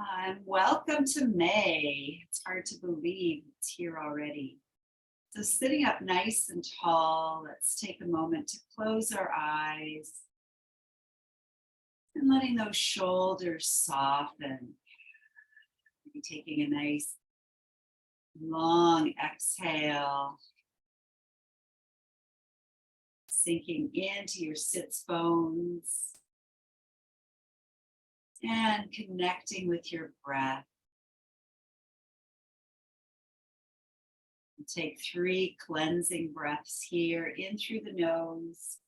And welcome to May. It's hard to believe it's here already. So, sitting up nice and tall, let's take a moment to close our eyes and letting those shoulders soften. Maybe taking a nice long exhale, sinking into your sits bones and connecting with your breath. Take 3 cleansing breaths here, in through the nose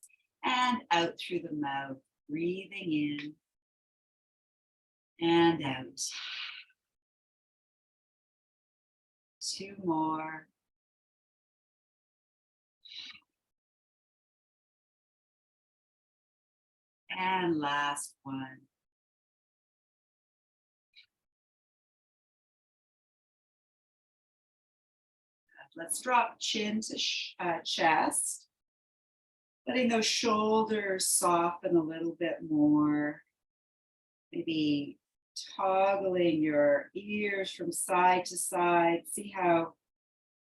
and out through the mouth, breathing in and out. 2 more. And last one. Let's drop chin to chest, letting those shoulders soften a little bit more. Maybe toggling your ears from side to side. See how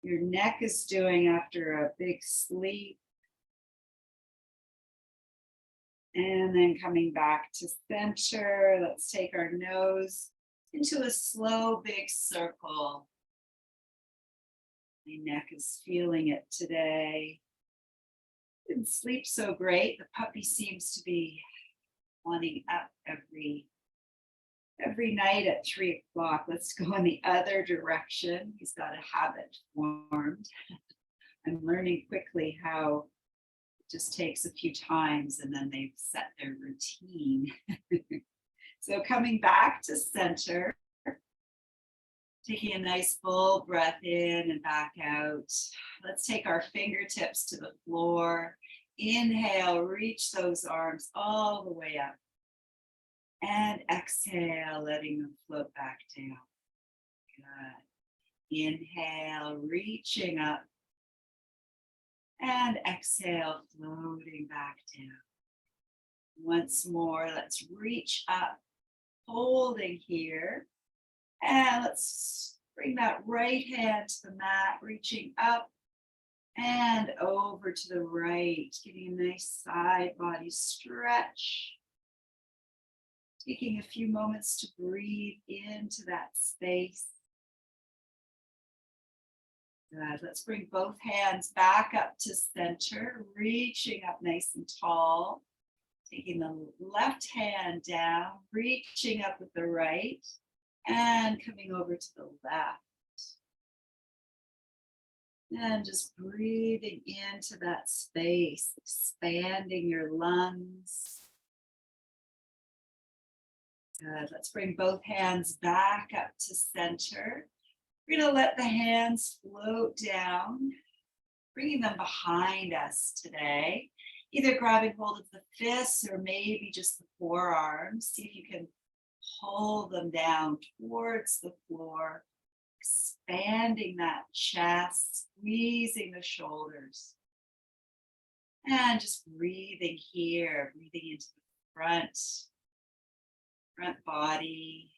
your neck is doing after a big sleep. And then coming back to center, let's take our nose into a slow, big circle. My neck is feeling it today. Didn't sleep so great. The puppy seems to be wanting up every night at 3 o'clock. Let's go in the other direction. He's got a habit formed. I'm learning quickly how it just takes a few times and then they've set their routine. So coming back to center. Taking a nice full breath in and back out. Let's take our fingertips to the floor. Inhale, reach those arms all the way up. And exhale, letting them float back down. Good. Inhale, reaching up. And exhale, floating back down. Once more, let's reach up, holding here. And let's bring that right hand to the mat, reaching up and over to the right, getting a nice side body stretch. Taking a few moments to breathe into that space. Good. Let's bring both hands back up to center, reaching up nice and tall. Taking the left hand down, reaching up with the right. And coming over to the left. And just breathing into that space, expanding your lungs. Good. Let's bring both hands back up to center. We're going to let the hands float down, bringing them behind us today. Either grabbing hold of the fists or maybe just the forearms. See if you can pull them down towards the floor, expanding that chest, squeezing the shoulders. And just breathing here, breathing into the front body.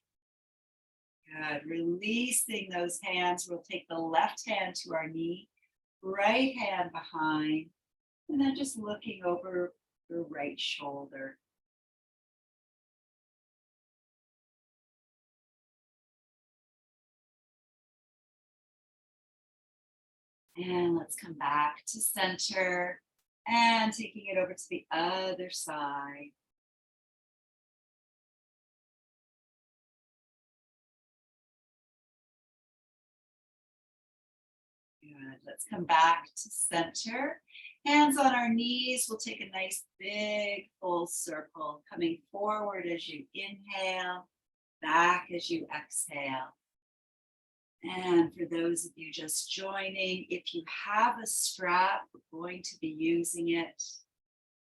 Good. Releasing those hands. We'll take the left hand to our knee, right hand behind, and then just looking over the right shoulder. And let's come back to center and taking it over to the other side. Good. Let's come back to center. Hands on our knees. We'll take a nice big full circle, coming forward as you inhale, back as you exhale. And for those of you just joining, if you have a strap, we're going to be using it.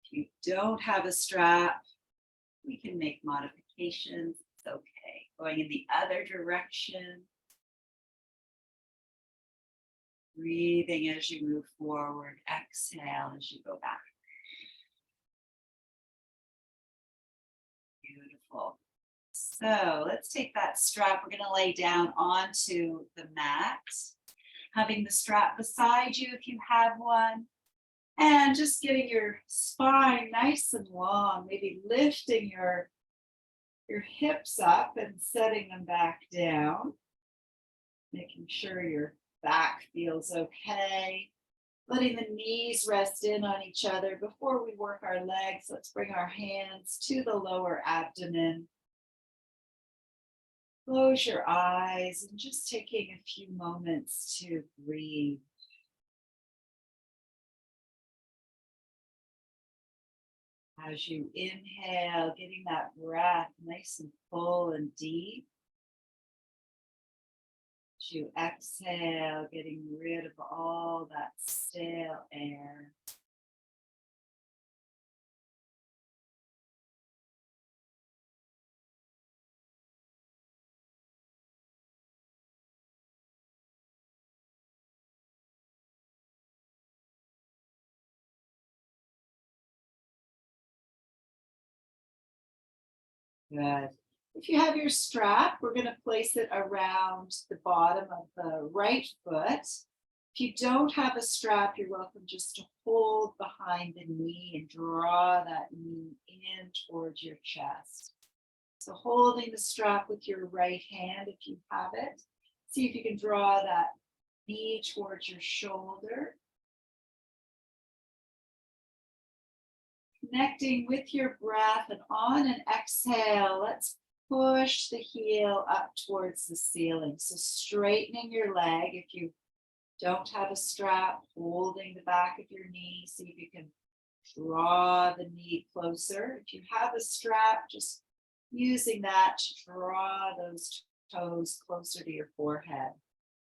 If you don't have a strap, we can make modifications. It's okay. Going in the other direction. Breathing as you move forward. Exhale as you go back. Beautiful. So let's take that strap. We're going to lay down onto the mat, having the strap beside you if you have one, and just getting your spine nice and long, maybe lifting your hips up and setting them back down, making sure your back feels okay. Letting the knees rest in on each other. Before we work our legs, let's bring our hands to the lower abdomen. Close your eyes and just taking a few moments to breathe. As you inhale, getting that breath nice and full and deep. As you exhale, getting rid of all that stale air. Good. If you have your strap, we're going to place it around the bottom of the right foot. If you don't have a strap, you're welcome just to hold behind the knee and draw that knee in towards your chest. So holding the strap with your right hand if you have it. See if you can draw that knee towards your shoulder. Connecting with your breath, and on an exhale, let's push the heel up towards the ceiling. So straightening your leg. If you don't have a strap, holding the back of your knee. See if you can draw the knee closer. If you have a strap, just using that to draw those toes closer to your forehead.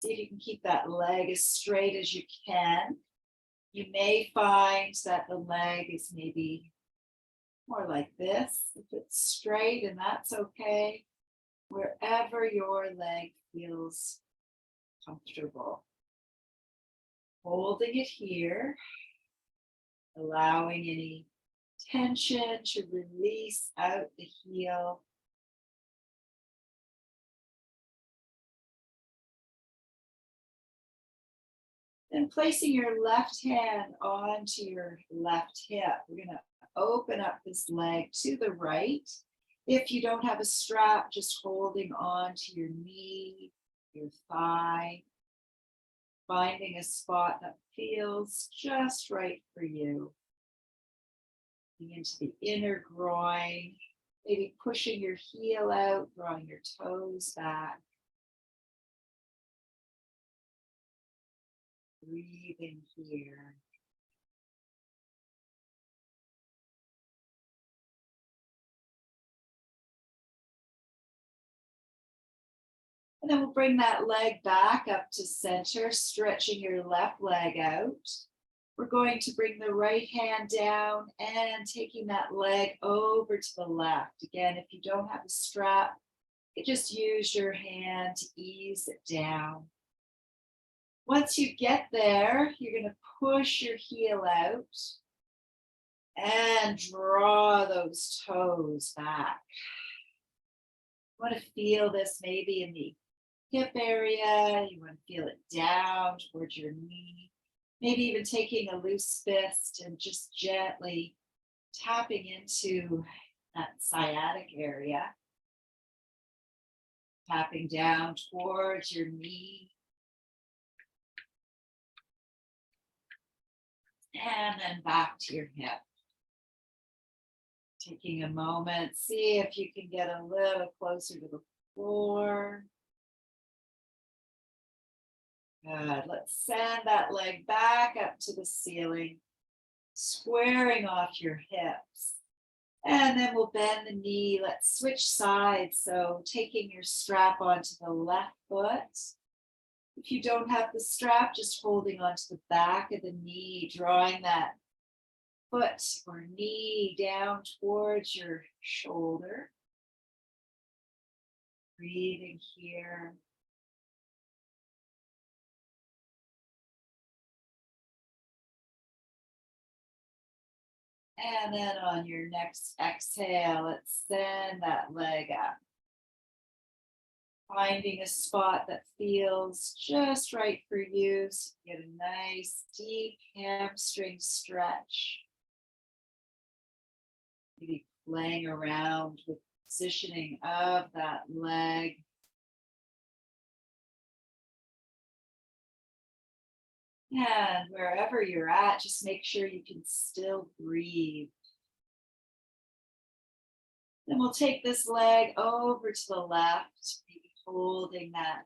See if you can keep that leg as straight as you can. You may find that the leg is maybe more like this, if it's straight, and that's okay, wherever your leg feels comfortable. Holding it here, allowing any tension to release out the heel. Then placing your left hand onto your left hip, we're going to open up this leg to the right. If you don't have a strap, just holding on to your knee, your thigh, finding a spot that feels just right for you. Into the inner groin, maybe pushing your heel out, drawing your toes back. Breathing here. And then we'll bring that leg back up to center, stretching your left leg out. We're going to bring the right hand down and taking that leg over to the left. Again, if you don't have a strap, you just use your hand to ease it down. Once you get there, you're going to push your heel out and draw those toes back. You want to feel this maybe in the hip area. You want to feel it down towards your knee. Maybe even taking a loose fist and just gently tapping into that sciatic area. Tapping down towards your knee. And then back to your hip. Taking a moment, see if you can get a little closer to the floor. Good. Let's send that leg back up to the ceiling, squaring off your hips. And then we'll bend the knee. Let's switch sides. So taking your strap onto the left foot. If you don't have the strap, just holding onto the back of the knee, drawing that foot or knee down towards your shoulder. Breathing here. And then on your next exhale, let's send that leg up. Finding a spot that feels just right for you. So you get a nice deep hamstring stretch. Maybe playing around with positioning of that leg. And wherever you're at, just make sure you can still breathe. Then we'll take this leg over to the left, maybe holding that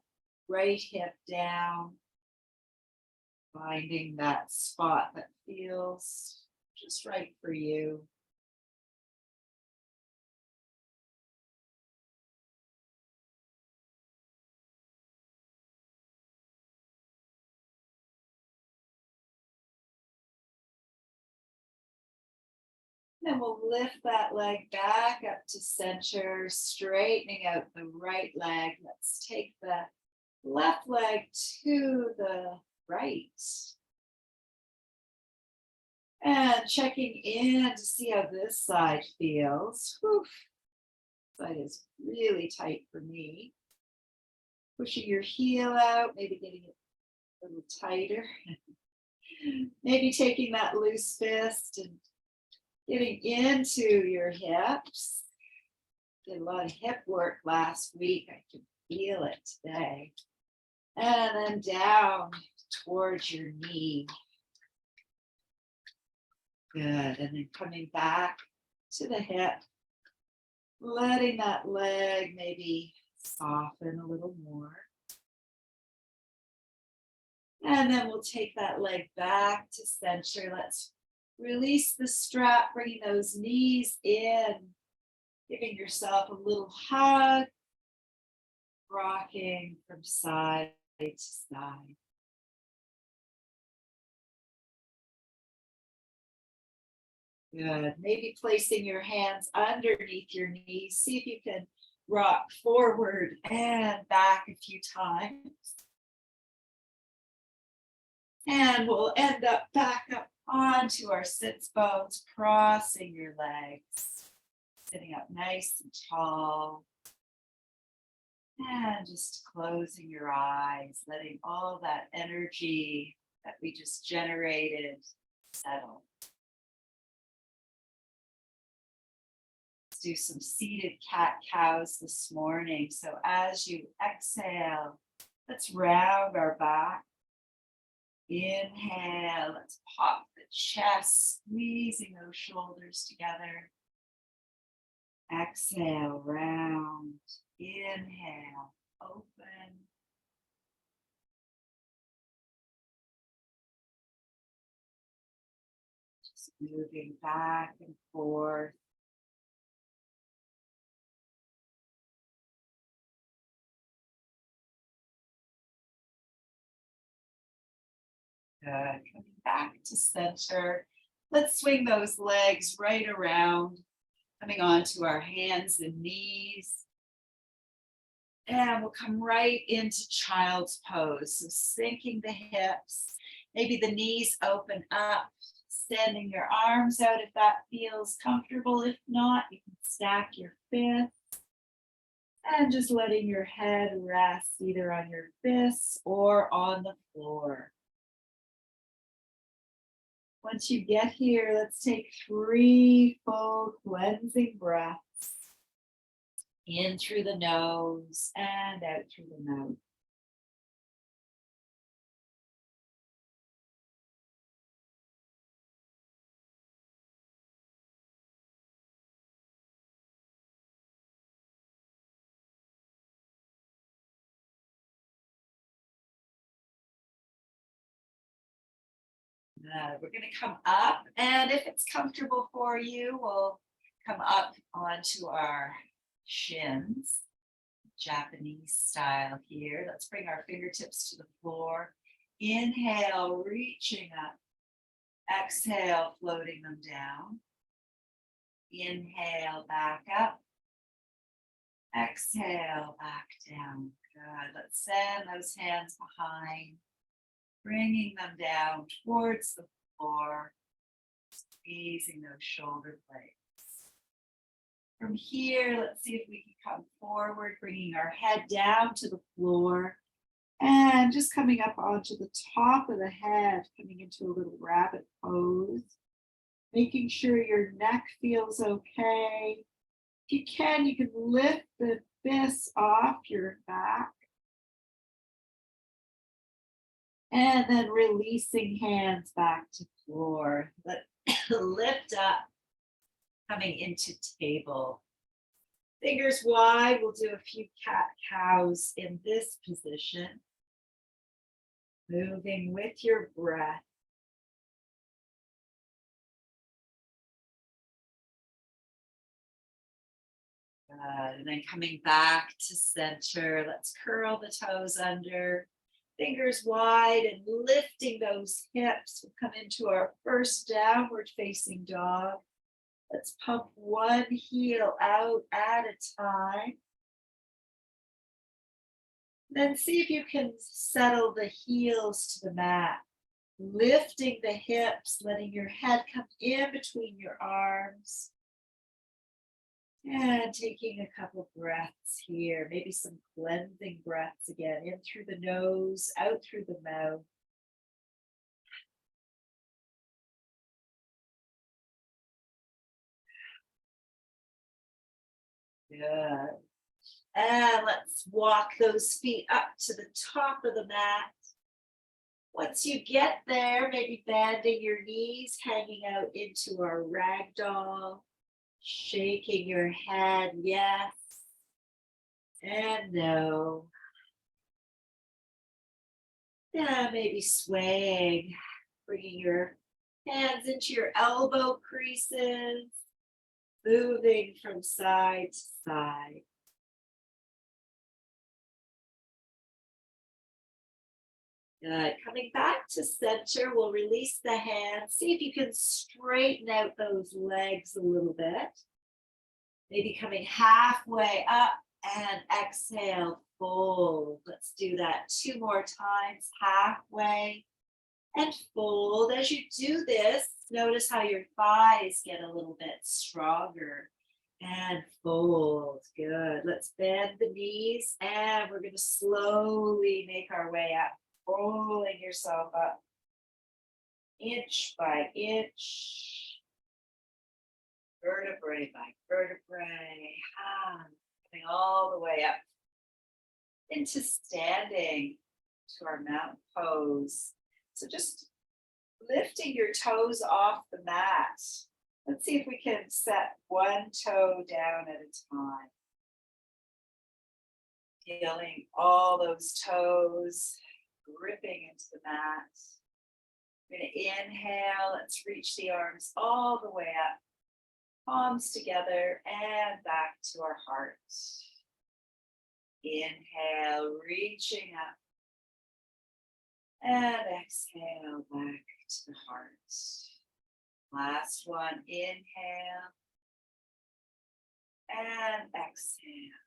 right hip down, finding that spot that feels just right for you. Then we'll lift that leg back up to center, straightening out the right leg. Let's take the left leg to the right. And checking in to see how this side feels. Whew. Side is really tight for me. Pushing your heel out, maybe getting it a little tighter. Maybe taking that loose fist and getting into your hips. Did a lot of hip work last week. I can feel it today. And then down towards your knee. Good. And then coming back to the hip. Letting that leg maybe soften a little more. And then we'll take that leg back to center. Let's release the strap, bringing those knees in, giving yourself a little hug, rocking from side to side. Good. Maybe placing your hands underneath your knees. See if you can rock forward and back a few times. And we'll end up back up onto our sits bones, crossing your legs, sitting up nice and tall. And just closing your eyes, letting all that energy that we just generated settle. Let's do some seated cat-cows this morning. So as you exhale, let's round our back. Inhale, let's pop the chest, squeezing those shoulders together. Exhale, round. Inhale, open. Just moving back and forth. Good. Coming back to center. Let's swing those legs right around, coming onto our hands and knees. And we'll come right into child's pose. So sinking the hips, maybe the knees open up, extending your arms out if that feels comfortable. If not, you can stack your fists. And just letting your head rest either on your fists or on the floor. Once you get here, let's take 3 full cleansing breaths. In through the nose and out through the mouth. We're going to come up, and if it's comfortable for you, we'll come up onto our shins, Japanese style here. Let's bring our fingertips to the floor. Inhale, reaching up. Exhale, floating them down. Inhale, back up. Exhale, back down. Good. Let's send those hands behind, bringing them down towards the floor, squeezing those shoulder blades. From here, let's see if we can come forward, bringing our head down to the floor and just coming up onto the top of the head, coming into a little rabbit pose, making sure your neck feels okay. If you can lift the fists off your back. And then releasing hands back to floor. Lift up, coming into table. Fingers wide, we'll do a few cat-cows in this position. Moving with your breath. And then coming back to center, let's curl the toes under. Fingers wide and lifting those hips. We'll come into our first downward facing dog. Let's pump one heel out at a time. Then see if you can settle the heels to the mat. Lifting the hips, letting your head come in between your arms. And taking a couple breaths here, maybe some cleansing breaths again, in through the nose, out through the mouth. Good. And let's walk those feet up to the top of the mat. Once you get there, maybe bending your knees, hanging out into our ragdoll. Shaking your head, yes and no. Yeah, maybe swaying, bringing your hands into your elbow creases, moving from side to side. Good. Coming back to center, we'll release the hands. See if you can straighten out those legs a little bit. Maybe coming halfway up and exhale, fold. Let's do that 2 more times, halfway and fold. As you do this, notice how your thighs get a little bit stronger. And fold. Good. Let's bend the knees and we're going to slowly make our way up. Rolling yourself up, inch by inch, vertebrae by vertebrae, coming all the way up into standing to our mountain pose. So just lifting your toes off the mat. Let's see if we can set one toe down at a time. Feeling all those toes gripping into the mat. We're going to inhale. Let's reach the arms all the way up. Palms together and back to our heart. Inhale, reaching up. And exhale back to the heart. Last one, inhale. And exhale.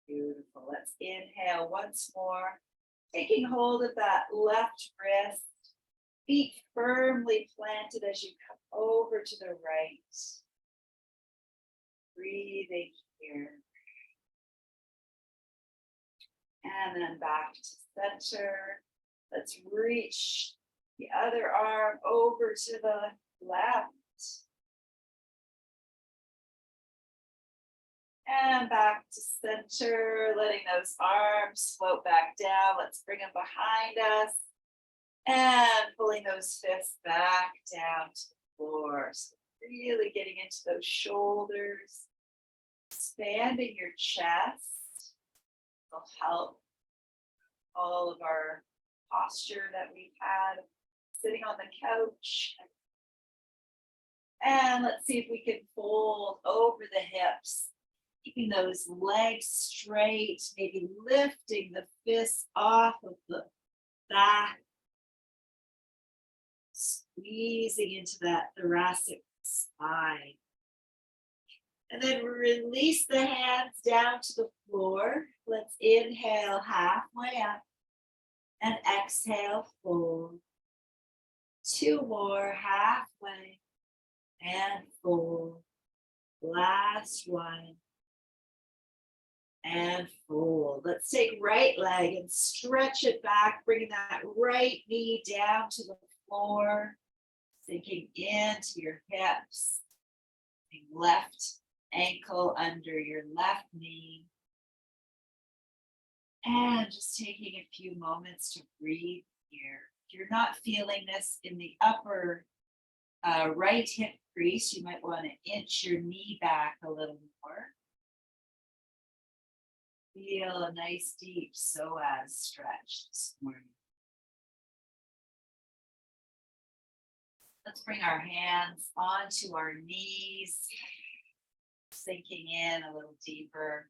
Beautiful. Let's inhale once more. Taking hold of that left wrist, feet firmly planted as you come over to the right. Breathing here. And then back to center. Let's reach the other arm over to the left. And back to center, letting those arms float back down. Let's bring them behind us. And pulling those fists back down to the floor. So really getting into those shoulders. Expanding your chest will help all of our posture that we've had sitting on the couch. And let's see if we can fold over the hips. Keeping those legs straight, maybe lifting the fists off of the back, squeezing into that thoracic spine. And then release the hands down to the floor. Let's inhale halfway up and exhale, fold. 2 more, halfway and fold. Last one. And fold. Let's take right leg and stretch it back, bringing that right knee down to the floor, sinking into your hips. Left ankle under your left knee. And just taking a few moments to breathe here. If you're not feeling this in the upper right hip crease, you might want to inch your knee back a little more. Feel a nice deep psoas stretch this morning. Let's bring our hands onto our knees, sinking in a little deeper.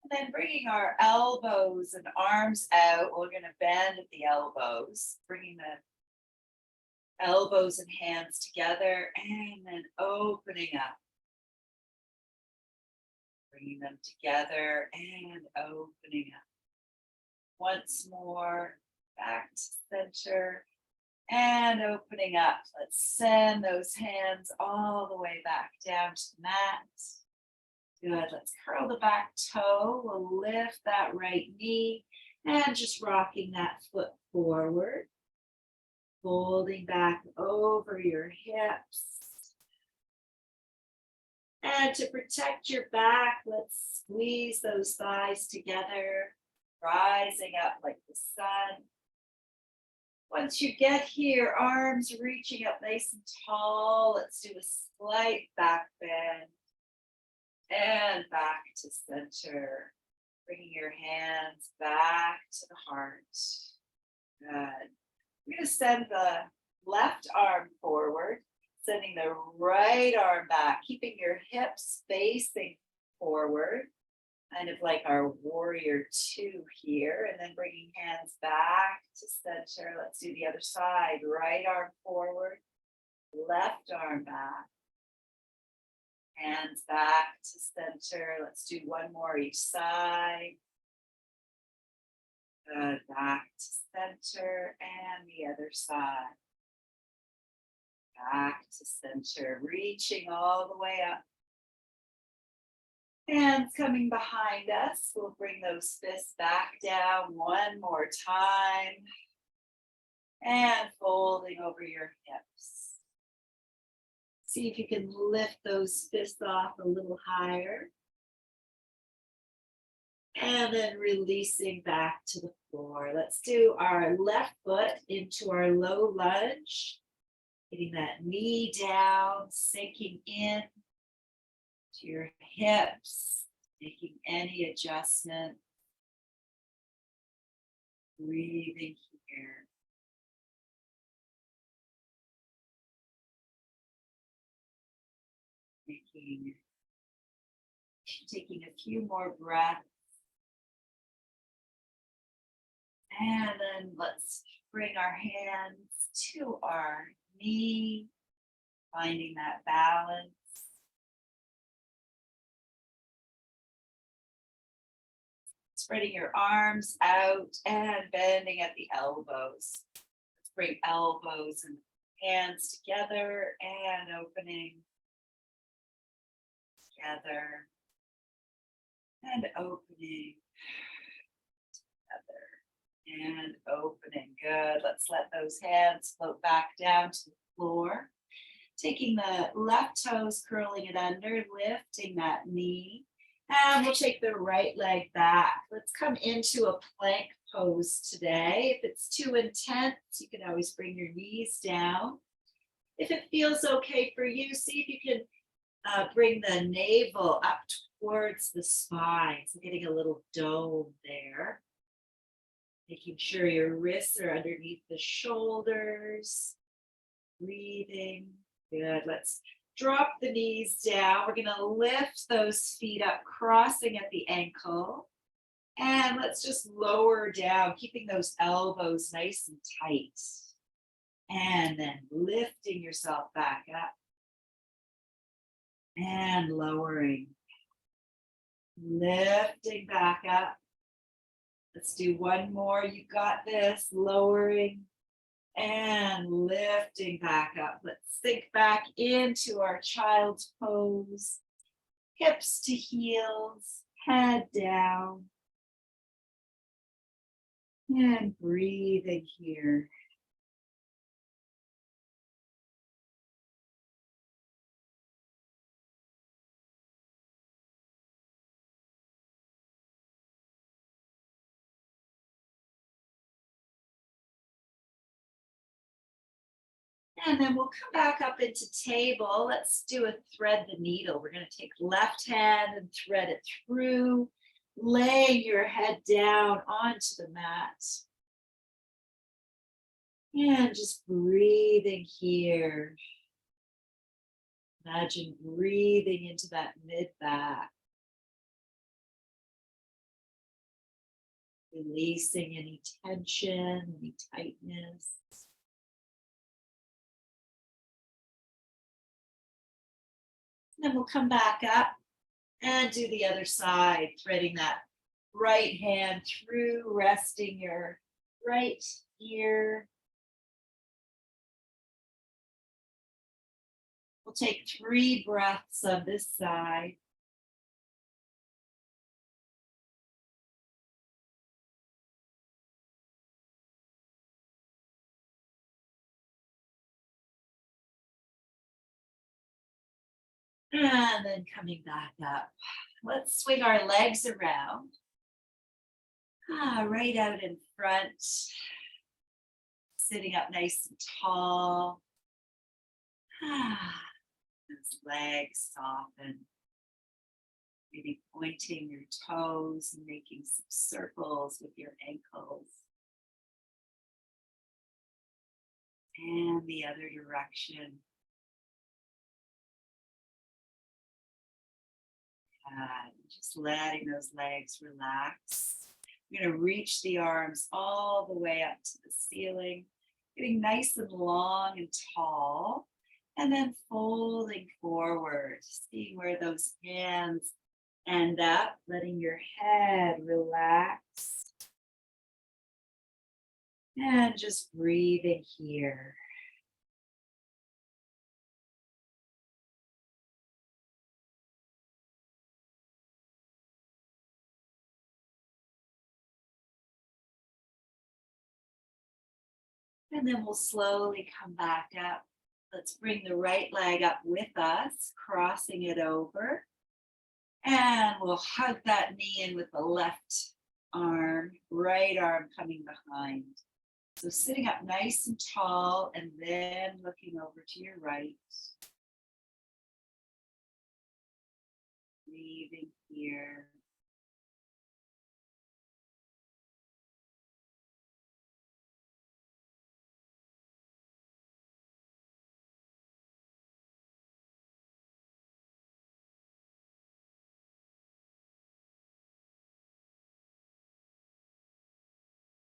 And then bringing our elbows and arms out, we're going to bend at the elbows, bringing the elbows and hands together, and then opening up. Bringing them together and opening up. Once more, back to center and opening up. Let's send those hands all the way back down to the mat. Good. Let's curl the back toe. We'll lift that right knee and just rocking that foot forward. Folding back over your hips. And to protect your back, let's squeeze those thighs together, rising up like the sun. Once you get here, arms reaching up nice and tall. Let's do a slight back bend. And back to center. Bringing your hands back to the heart. Good. We're going to send the left arm forward. Sending the right arm back, keeping your hips facing forward, kind of like our warrior two here, and then bringing hands back to center. Let's do the other side. Right arm forward, left arm back, hands back to center. Let's do one more each side. Good. Back to center and the other side. Back to center, reaching all the way up. Hands coming behind us. We'll bring those fists back down one more time. And folding over your hips. See if you can lift those fists off a little higher. And then releasing back to the floor. Let's do our left foot into our low lunge. Getting that knee down, sinking in to your hips, making any adjustment. Breathing here. Taking a few more breaths. And then let's bring our hands to our knee, finding that balance. Spreading your arms out and bending at the elbows. Let's bring elbows and hands together and opening. Together and opening. Together and opening. Good. Let's let those hands float back down to the floor. Taking the left toes, curling it under, lifting that knee. And we'll take the right leg back. Let's come into a plank pose today. If it's too intense, you can always bring your knees down. If it feels okay for you, see if you can bring the navel up towards the spine. So getting a little dome there. Making sure your wrists are underneath the shoulders. Breathing. Good. Let's drop the knees down. We're going to lift those feet up, crossing at the ankle. And let's just lower down, keeping those elbows nice and tight. And then lifting yourself back up. And lowering. Lifting back up. Let's do one more. You got this. Lowering And lifting back up. Let's sink back into our child's pose. Hips to heels, head down. And breathing here. And then we'll come back up into table. Let's do a thread the needle. We're going to take left hand and thread it through. Lay your head down onto the mat. And just breathing here. Imagine breathing into that mid-back. Releasing any tension, any tightness. Then we'll come back up and do the other side, threading that right hand through, resting your right ear. We'll take 3 breaths on this side. And then coming back up. Let's swing our legs around. Right out in front. Sitting up nice and tall. Those legs soften. Maybe pointing your toes and making some circles with your ankles. And the other direction. Just letting those legs relax. You're going to reach the arms all the way up to the ceiling, getting nice and long and tall, and then folding forward, seeing where those hands end up, letting your head relax, and just breathing here. And then we'll slowly come back up. Let's bring the right leg up with us, crossing it over. And we'll hug that knee in with the left arm, right arm coming behind. So sitting up nice and tall and then looking over to your right. Breathing here.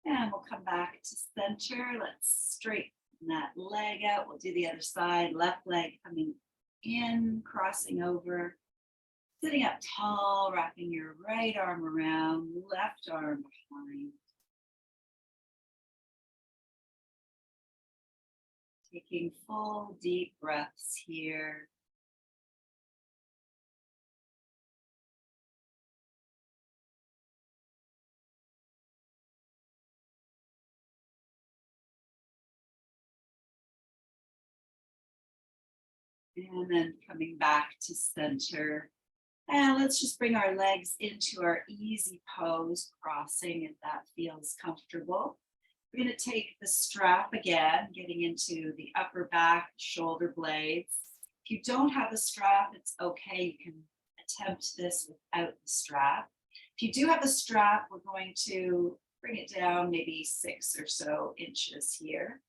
And we'll come back to center. Let's straighten that leg out. We'll do the other side. Left leg coming in, crossing over. Sitting up tall, wrapping your right arm around, left arm behind. Taking full deep breaths here. And then coming back to center. And let's just bring our legs into our easy pose, crossing if that feels comfortable. We're going to take the strap again, getting into the upper back, shoulder blades. If you don't have a strap, it's okay. You can attempt this without the strap. If you do have a strap, we're going to bring it down maybe 6 or so inches here.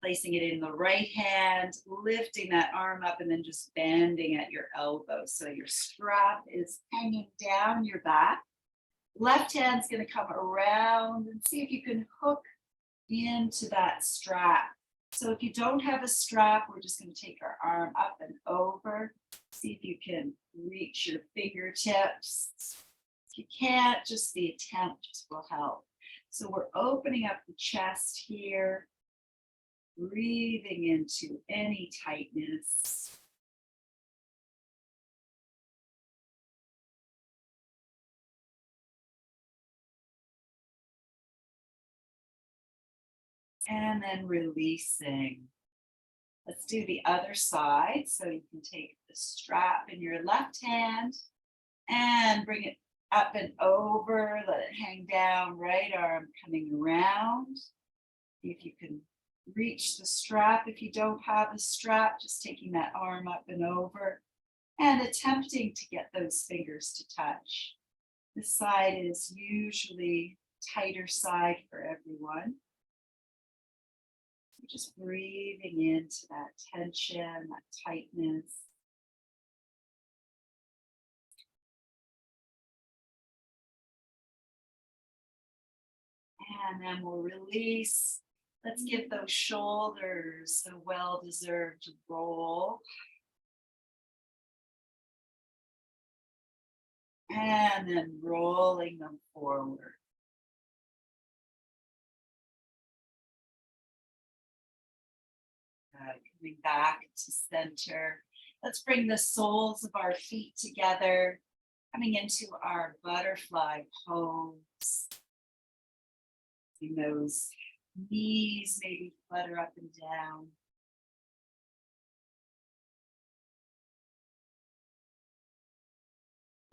Placing it in the right hand, lifting that arm up and then just bending at your elbow. So your strap is hanging down your back. Left hand's going to come around and see if you can hook into that strap. So if you don't have a strap, we're just going to take our arm up and over. See if you can reach your fingertips. If you can't, just the attempt will help. So we're opening up the chest here. breathing into any tightness. And then releasing. Let's do the other side. So you can take the strap in your left hand and bring it up and over. Let it hang down, right arm coming around. See if you can reach the strap. If you don't have a strap, just taking that arm up and over and attempting to get those fingers to touch. This side is usually tighter side for everyone. Just breathing into that tension, that tightness. And then we'll release. Let's give those shoulders a well-deserved roll. And then rolling them forward. Coming back to center. Let's bring the soles of our feet together, coming into our butterfly pose. Those knees maybe flutter up and down.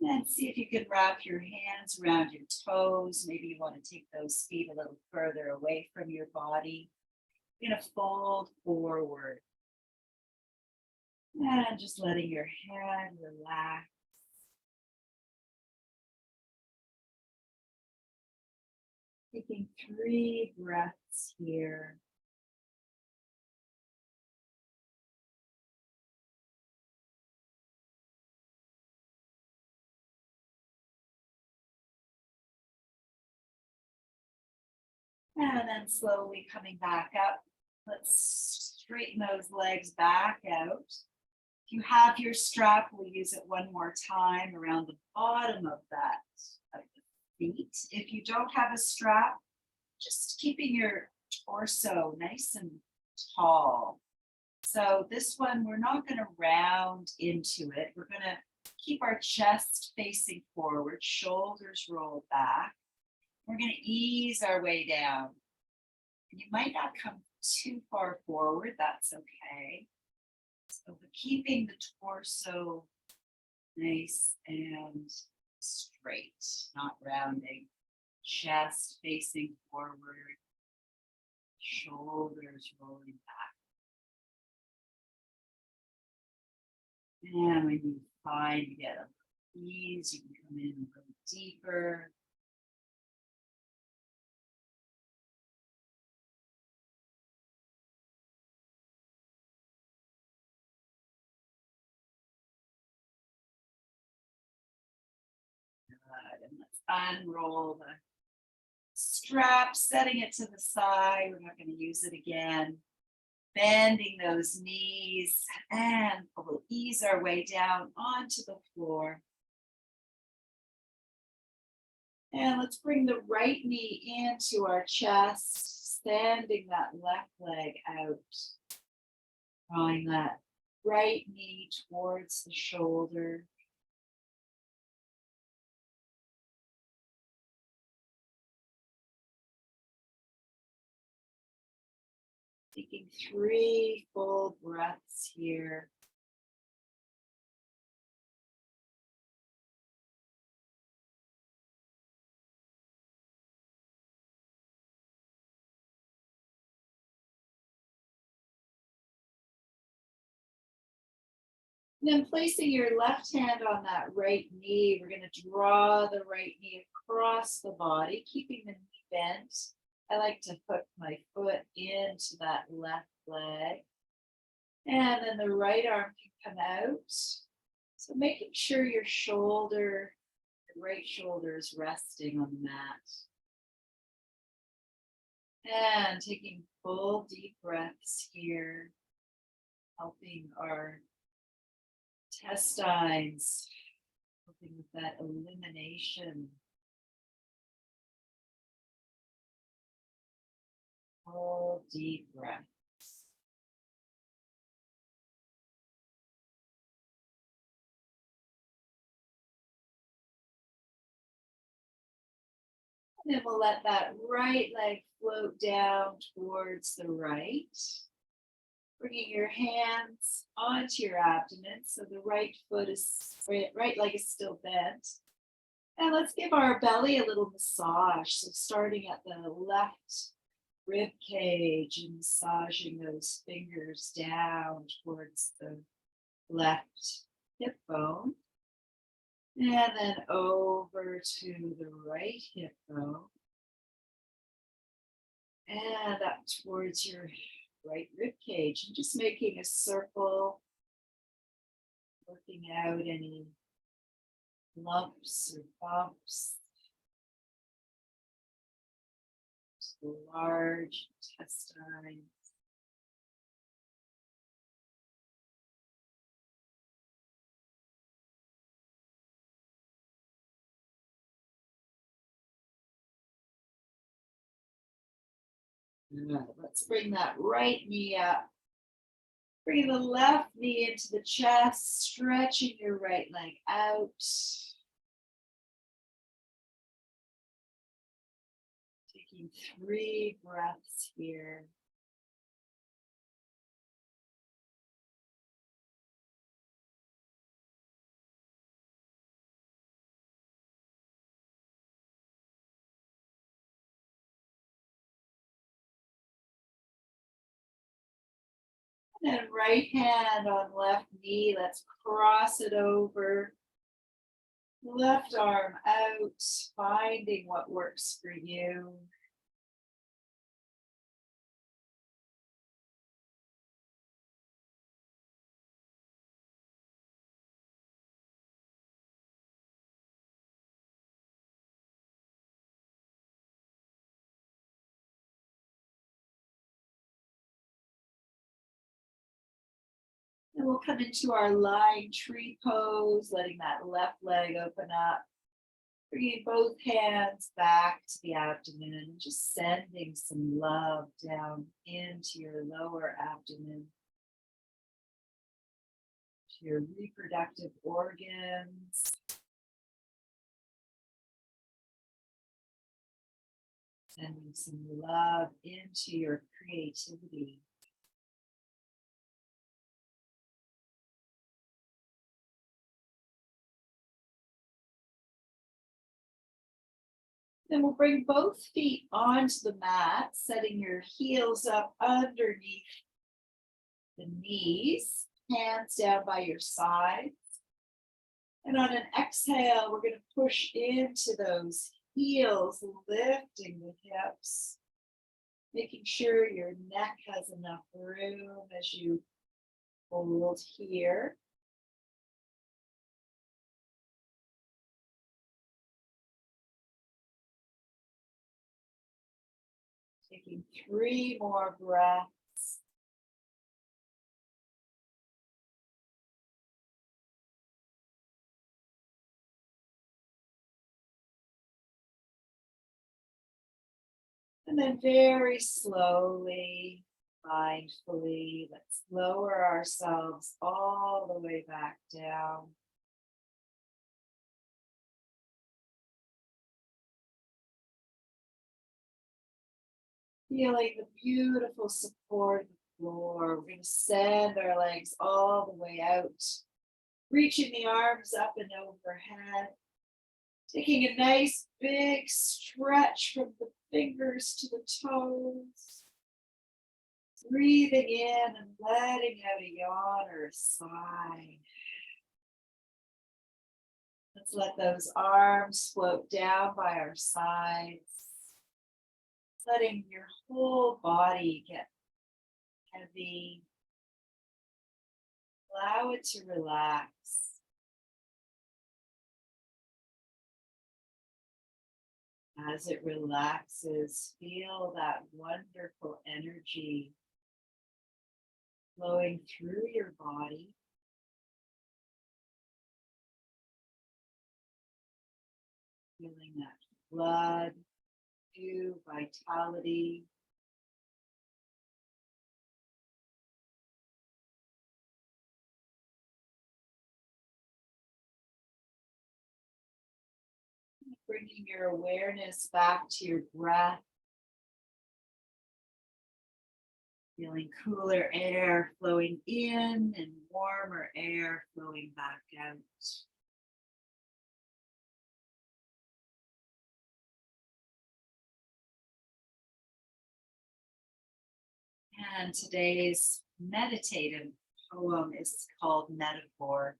And see if you can wrap your hands around your toes. Maybe you want to take those feet a little further away from your body. You're going to fold forward. And just letting your head relax. Taking 3 breaths here. And then slowly coming back up. Let's straighten those legs back out. If you have your strap, we'll use it one more time around the bottom of the feet. If you don't have a strap, just keeping your torso nice and tall. So this one, we're not going to round into it. We're going to keep our chest facing forward, shoulders roll back. We're going to ease our way down. You might not come too far forward, that's okay. So we're keeping the torso nice and straight, not rounding. Chest facing forward, shoulders rolling back. And when you find you get a ease, you can come in a little deeper. And let's unroll the strap, setting it to the side. We're not going to use it again. Bending those knees, and we'll ease our way down onto the floor. And let's bring the right knee into our chest, standing that left leg out. Drawing that right knee towards the shoulder. Taking 3 full breaths here. And then placing your left hand on that right knee, we're going to draw the right knee across the body, keeping the knee bent. I like to hook my foot into that left leg. And then the right arm can come out. So making sure your shoulder, the right shoulder is resting on the mat. And taking full deep breaths here, helping our intestines, helping with that elimination. Full deep breaths. And then we'll let that right leg float down towards the right. Bringing your hands onto your abdomen so the right foot is, right leg is still bent. And let's give our belly a little massage. So starting at the left rib cage and massaging those fingers down towards the left hip bone. And then over to the right hip bone. And up towards your right rib cage. And just making a circle, working out any lumps or bumps. The large intestine. Let's bring that right knee up. Bring the left knee into the chest, stretching your right leg out. Taking 3 breaths here. And then right hand on left knee, let's cross it over. Left arm out, finding what works for you. And we'll come into our lying tree pose, letting that left leg open up. Bringing both hands back to the abdomen and just sending some love down into your lower abdomen, to your reproductive organs. Sending some love into your creativity. Then we'll bring both feet onto the mat, setting your heels up underneath the knees, hands down by your sides. And on an exhale, we're going to push into those heels, lifting the hips, making sure your neck has enough room as you hold here. Taking 3 more breaths. And then very slowly, mindfully, let's lower ourselves all the way back down. Feeling the beautiful support of the floor. We're going to send our legs all the way out, reaching the arms up and overhead. Taking a nice big stretch from the fingers to the toes. Breathing in and letting out a yawn or a sigh. Let's let those arms float down by our sides. Letting your whole body get heavy. Allow it to relax. As it relaxes, feel that wonderful energy flowing through your body. Feeling that blood, new vitality. Bringing your awareness back to your breath. Feeling cooler air flowing in and warmer air flowing back out. And today's meditative poem is called Metaphor.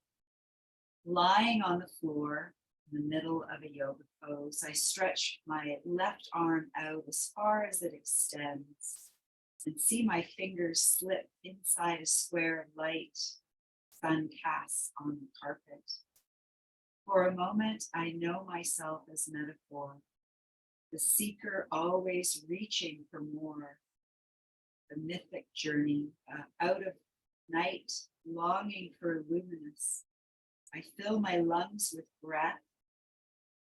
Lying on the floor in the middle of a yoga pose, I stretch my left arm out as far as it extends and see my fingers slip inside a square of light sun casts on the carpet. For a moment, I know myself as metaphor, the seeker always reaching for more, the mythic journey out of night, longing for luminous. I fill my lungs with breath,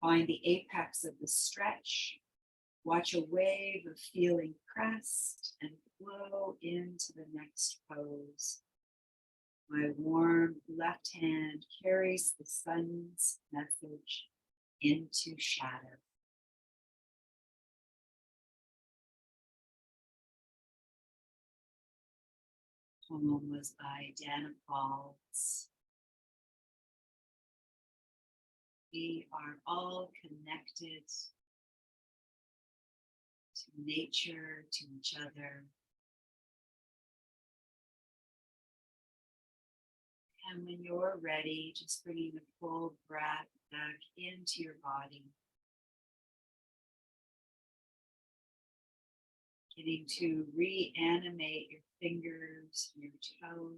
find the apex of the stretch, watch a wave of feeling crest and flow into the next pose. My warm left hand carries the sun's message into shadow. The poem was by Dana Falls. We are all connected to nature, to each other. And when you're ready, just bringing the full breath back into your body. Getting to reanimate your fingers, your toes.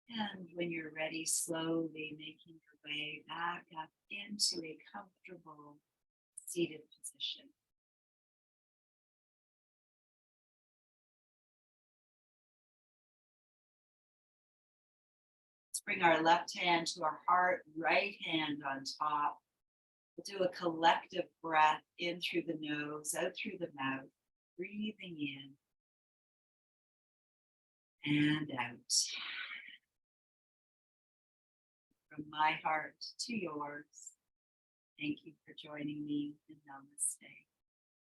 And when you're ready, slowly making your way back up into a comfortable seated position. Let's bring our left hand to our heart, right hand on top. We'll do a collective breath in through the nose, out through the mouth, breathing in and out. From my heart to yours, thank you for joining me, and namaste.